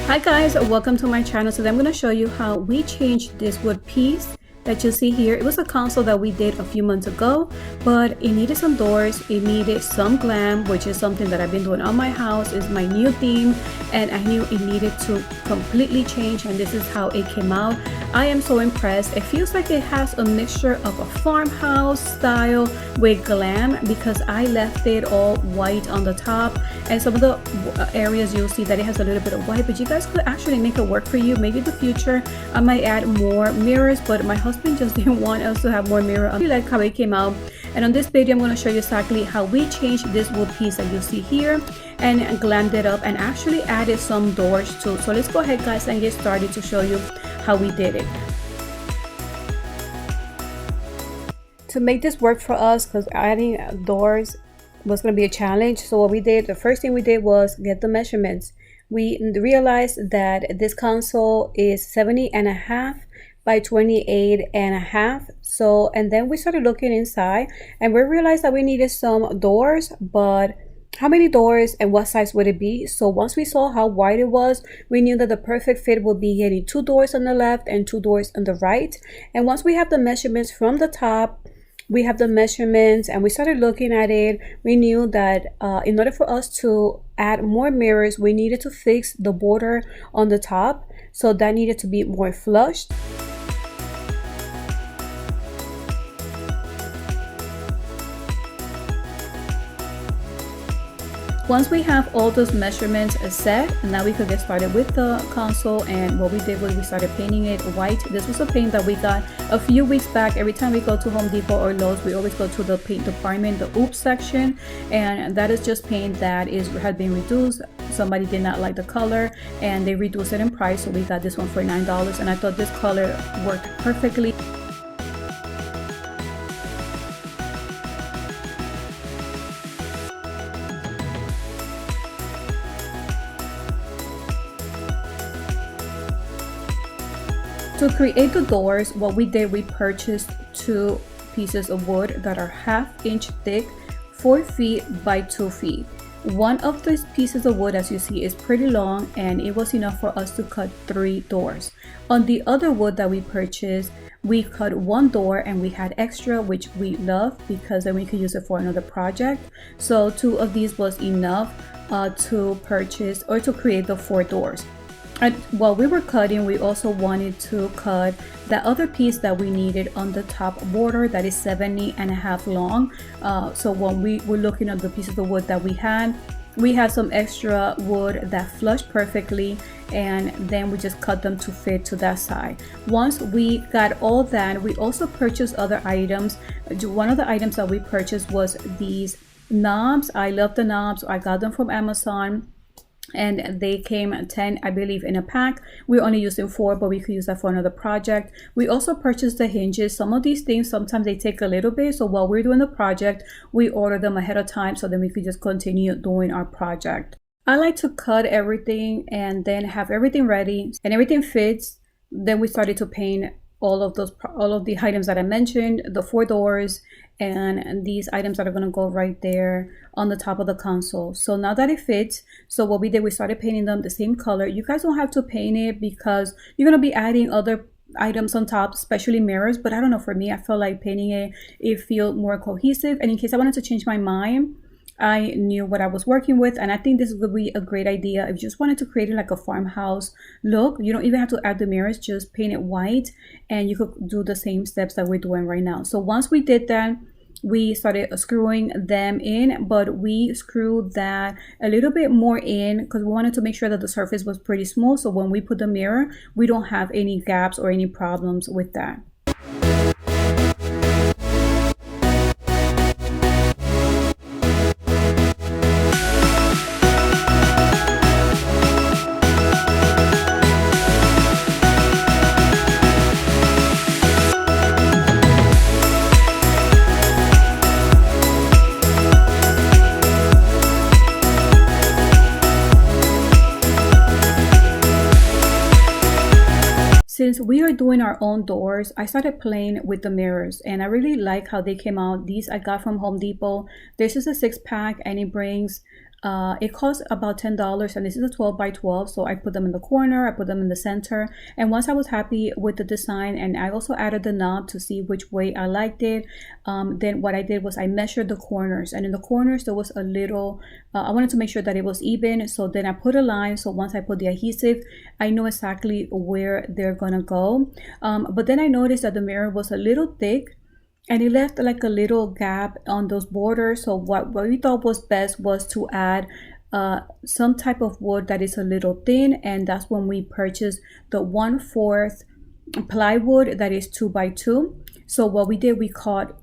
Hi guys, welcome to my channel. Today I'm going to show you how we changed this wood piece that you see here. It was a console that we did a few months ago, but it needed some doors, it needed some glam, which is something that I've been doing on my house. Is my new theme, and I knew it needed to completely change, and this is how it came out. I am so impressed. It feels like it has a mixture of a farmhouse style with glam, because I left it all white on the top, and some of the areas you'll see that it has a little bit of white, but you guys could actually make it work for you. Maybe in the future I might add more mirrors, but my husband just didn't want us to have more mirror. I really like how it came out, and on this video I'm going to show you exactly how we changed this wood piece that you see here and glammed it up and actually added some doors too. So let's go ahead guys and get started to show you how we did it. To make this work for us, because adding doors was going to be a challenge, so what we did, the first thing we did was get the measurements. We realized that this console is 70.5 by 28.5. So, and then we started looking inside and we realized that we needed some doors, but how many doors and what size would it be? So once we saw how wide it was, we knew that the perfect fit would be getting 2 doors on the left and 2 doors on the right. And once we have the measurements from the top, we have the measurements and we started looking at it, we knew that in order for us to add more mirrors, we needed to fix the border on the top, so that needed to be more flushed. Once we have all those measurements set, now we could get started with the console. And what we did was we started painting it white. This was a paint that we got a few weeks back. Every time we go to Home Depot or Lowe's, we always go to the paint department, the oops section, and that is just paint that had been reduced. Somebody did not like the color and they reduced it in price, so we got this one for $9, and I thought this color worked perfectly. To create the doors, what we did, we purchased 2 pieces of wood that are 1/2 inch thick, 4 feet by 2 feet. One of these pieces of wood, as you see, is pretty long, and it was enough for us to cut 3 doors. On the other wood that we purchased, we cut 1 door and we had extra, which we love because then we could use it for another project. So 2 of these was enough to purchase or to create the 4 doors. And while we were cutting, we also wanted to cut that other piece that we needed on the top border that is 70.5 long. So when we were looking at the pieces of wood that we had some extra wood that flushed perfectly, and then we just cut them to fit to that side. Once we got all that, we also purchased other items. One of the items that we purchased was these knobs. I love the knobs. I got them from Amazon, and they came 10, I believe, in a pack. We only used 4, but we could use that for another project. We also purchased the hinges. Some of these things, sometimes they take a little bit, so while we're doing the project, we order them ahead of time so then we could just continue doing our project. I like to cut everything and then have everything ready and everything fits. Then we started to paint all of the items that I mentioned, the 4 doors and these items that are going to go right there on the top of the console. So now that it fits, so what we did, we started painting them the same color. You guys don't have to paint it because you're going to be adding other items on top, especially mirrors, but I don't know, for me, I felt like painting it feel more cohesive. And in case I wanted to change my mind, I knew what I was working with, and I think this would be a great idea if you just wanted to create like a farmhouse look. You don't even have to add the mirrors, just paint it white and you could do the same steps that we're doing right now. So once we did that, we started screwing them in, but we screwed that a little bit more in because we wanted to make sure that the surface was pretty smooth, so when we put the mirror, we don't have any gaps or any problems with that. Since we are doing our own doors, I started playing with the mirrors and I really like how they came out. These I got from Home Depot. This is a 6-pack and it brings It costs about $10, and this is a 12 by 12. So I put them in the corner, I put them in the center. And once I was happy with the design, and I also added the knob to see which way I liked it, then what I did was I measured the corners, and in the corners there was a little, I wanted to make sure that it was even. So then I put a line. So once I put the adhesive, I know exactly where they're gonna go. But then I noticed that the mirror was a little thick, and it left like a little gap on those borders. So what we thought was best was to add some type of wood that is a little thin, and that's when we purchased the 1/4 plywood that is 2 by 2. So what we did, we cut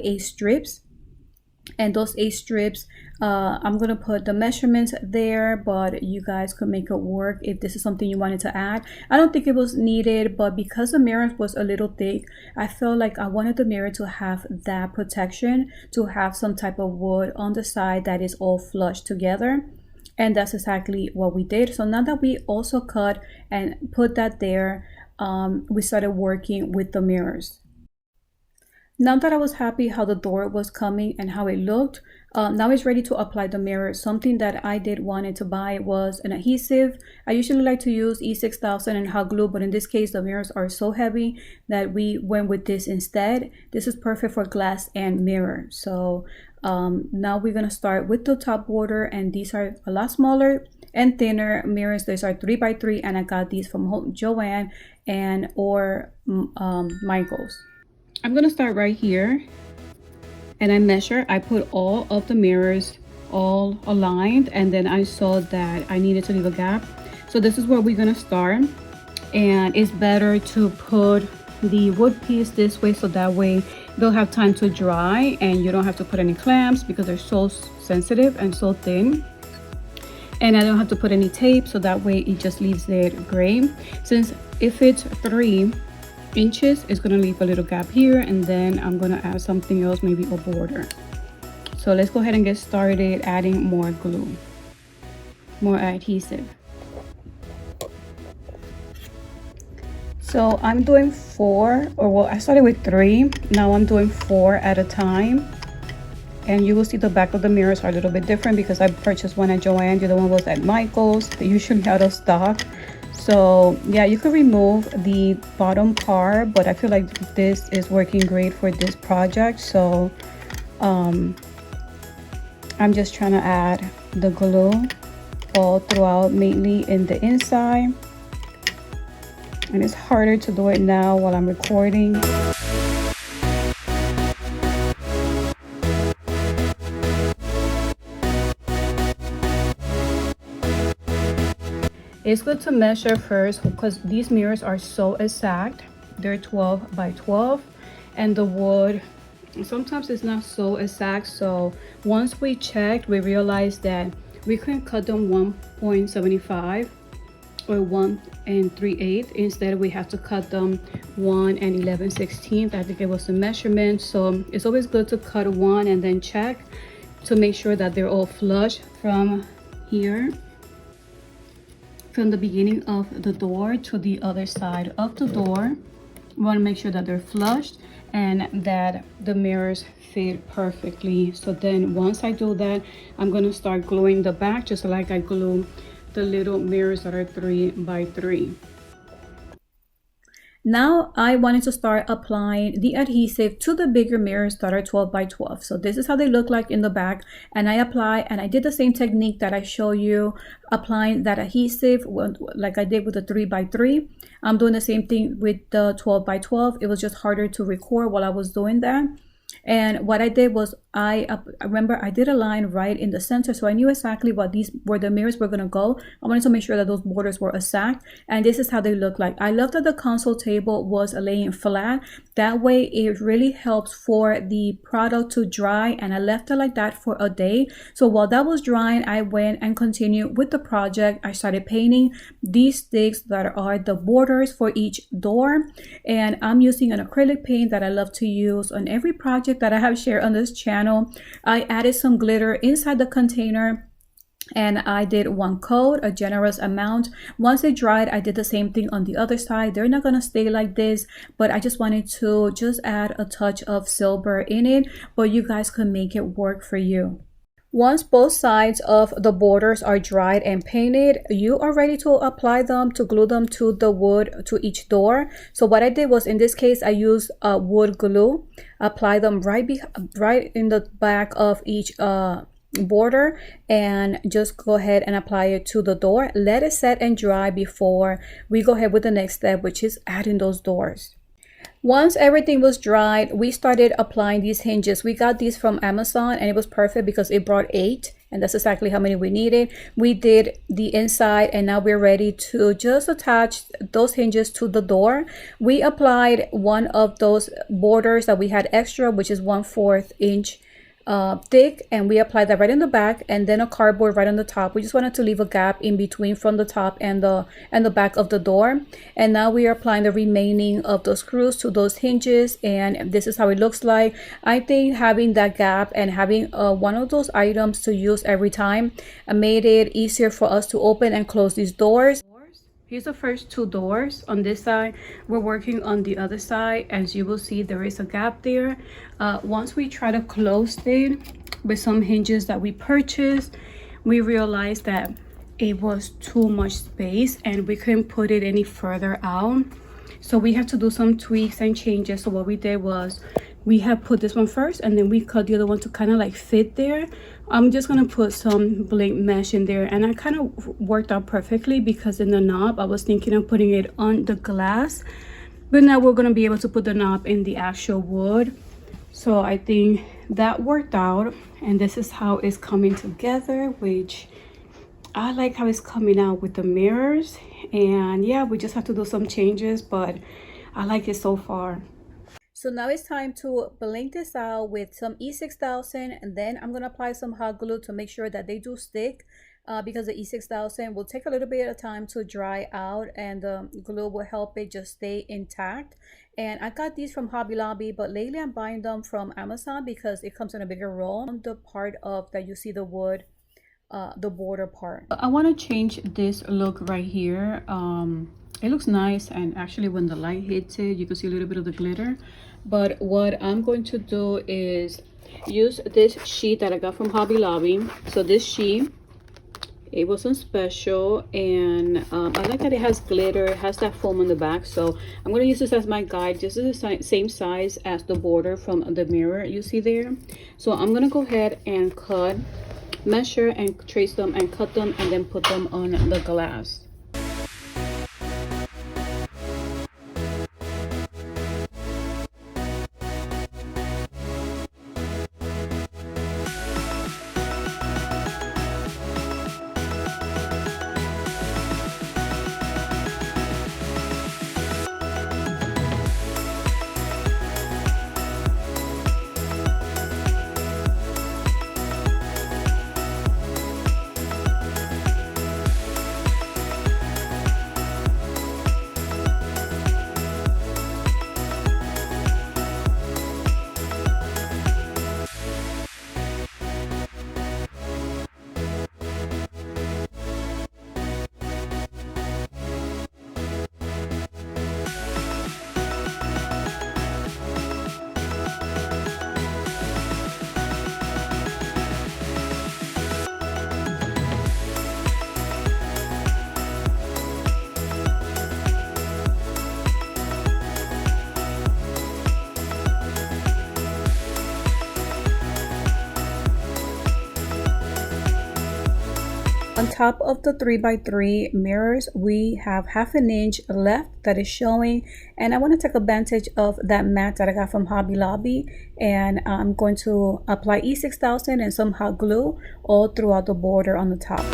8 strips, and those 8 strips, I'm gonna put the measurements there, but you guys could make it work if this is something you wanted to add. I don't think it was needed, but because the mirror was a little thick, I felt like I wanted the mirror to have that protection, to have some type of wood on the side that is all flush together. And that's exactly what we did. So now that we also cut and put that there, we started working with the mirrors. Now that I was happy how the door was coming and how it looked, now it's ready to apply the mirror. Something that I did wanted to buy was an adhesive. I usually like to use E6000 and hot glue, but in this case the mirrors are so heavy that we went with this instead. This is perfect for glass and mirror. So now we're gonna start with the top border, and these are a lot smaller and thinner mirrors. These are 3 by 3, and I got these from Joann and or Michael's. I'm gonna start right here, and I measure. I put all of the mirrors all aligned, and then I saw that I needed to leave a gap. So this is where we're gonna start, and it's better to put the wood piece this way, so that way they'll have time to dry and you don't have to put any clamps because they're so sensitive and so thin. And I don't have to put any tape, so that way it just leaves it gray. Since if it's 3 inches, it's gonna leave a little gap here, and then I'm gonna add something else, maybe a border. So let's go ahead and get started adding more glue, more adhesive. So I'm doing 4, or well, I started with 3, now I'm doing 4 at a time. And you will see the back of the mirrors are a little bit different because I purchased one at Joann, the other one was at Michael's. They usually out of stock. So yeah, you could remove the bottom part, but I feel like this is working great for this project. So I'm just trying to add the glue all throughout, mainly in the inside. And it's harder to do it now while I'm recording. It's good to measure first because these mirrors are so exact. They're 12 by 12, and the wood sometimes it's not so exact. So once we checked, we realized that we couldn't cut them 1.75 or 1 3/8. Instead, we have to cut them 1 11/16. I think it was the measurement. So it's always good to cut 1 and then check to make sure that they're all flush from here, from the beginning of the door to the other side of the door. We want to make sure that they're flushed and that the mirrors fit perfectly. So then once I do that, I'm going to start gluing the back just like I glue the little mirrors that are 3 by 3. Now I wanted to start applying the adhesive to the bigger mirrors that are 12 by 12. So this is how they look like in the back, and I did the same technique that I show you, applying that adhesive like I did with the 3 by 3. I'm doing the same thing with the 12 by 12. It was just harder to record while I was doing that. And what I did was I remember I did a line right in the center, so I knew exactly where the mirrors were gonna go. I wanted to make sure that those borders were exact, and this is how they look like. I love that the console table was laying flat. That way it really helps for the product to dry, and I left it like that for a day. So while that was drying, I went and continued with the project. I started painting these sticks that are the borders for each door, and I'm using an acrylic paint that I love to use on every project that I have shared on this channel. I added some glitter inside the container, and I did 1 coat, a generous amount. Once it dried, I did the same thing on the other side. They're not gonna stay like this, but I just wanted to just add a touch of silver in it, but you guys could make it work for you. Once both sides of the borders are dried and painted, you are ready to apply them, to glue them to the wood to each door. So what I did was, in this case, I used wood glue, apply them right in the back of each border, and just go ahead and apply it to the door. Let it set and dry before we go ahead with the next step, which is adding those doors. Once everything was dried, we started applying these hinges. We got these from Amazon and it was perfect because it brought 8, and that's exactly how many we needed. We did the inside and now we're ready to just attach those hinges to the door. We applied one of those borders that we had extra, which is 1/4 inch thick, and we applied that right in the back, and then a cardboard right on the top. We just wanted to leave a gap in between from the top and the back of the door. And now we are applying the remaining of those screws to those hinges, and this is how it looks like. I think having that gap and having one of those items to use every time made it easier for us to open and close these doors. Here's the first 2 doors on this side. We're working on the other side. As you will see, there is a gap there. Once we try to close it with some hinges that we purchased, we realized that it was too much space and we couldn't put it any further out. So we had to do some tweaks and changes. So what we did was we have put this one first and then we cut the other one to kind of like fit there. I'm just gonna put some blank mesh in there, and I kind of worked out perfectly because in the knob I was thinking of putting it on the glass, but now we're gonna be able to put the knob in the actual wood. So I think that worked out, and this is how it's coming together, which I like how it's coming out with the mirrors. And yeah, we just have to do some changes, but I like it so far. So now it's time to blink this out with some E6000, and then I'm going to apply some hot glue to make sure that they do stick, because the E6000 will take a little bit of time to dry out, and the glue will help it just stay intact. And I got these from Hobby Lobby, but lately I'm buying them from Amazon because it comes in a bigger roll on the part of that you see the wood, the border part. I want to change this look right here. It looks nice, and actually when the light hits it you can see a little bit of the glitter. But what I'm going to do is use this sheet that I got from Hobby Lobby. So this sheet, it wasn't special, and I like that it has glitter, it has that foam on the back. So I'm going to use this as my guide. This is the same size as the border from the mirror you see there. So I'm going to go ahead and measure and trace them and cut them, and then put them on the glass. On top of the 3x3 mirrors, we have 1/2 inch left that is showing, and I want to take advantage of that mat that I got from Hobby Lobby, and I'm going to apply E6000 and some hot glue all throughout the border on the top.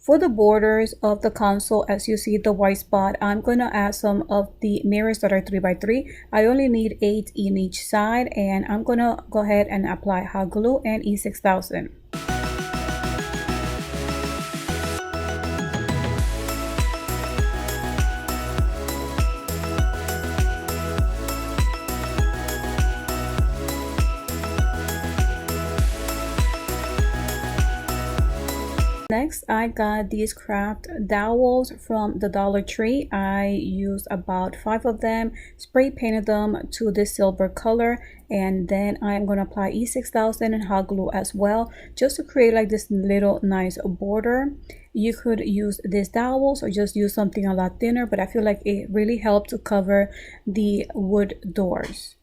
For the borders of the console, as you see the white spot, I'm going to add some of the mirrors that are 3x3. I only need 8 in each side, and I'm going to go ahead and apply hot glue and E6000. next I got these craft dowels from the Dollar Tree. I used about 5 of them, spray painted them to this silver color, and then I'm going to apply E6000 and hot glue as well, just to create like this little nice border. You could use these dowels or just use something a lot thinner, but I feel like it really helped to cover the wood doors.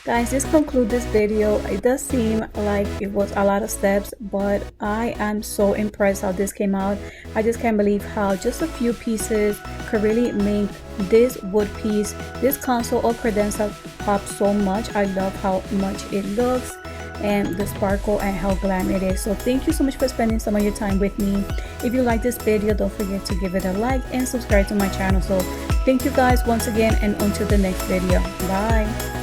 Guys, this concludes this video. It does seem like it was a lot of steps, but I am so impressed how this came out. I just can't believe how just a few pieces could really make this wood piece, this console or credenza pop so much. I love how much it looks and the sparkle and how glam it is. So thank you so much for spending some of your time with me. If you like this video, don't forget to give it a like and subscribe to my channel. So thank you guys once again, and until the next video. Bye.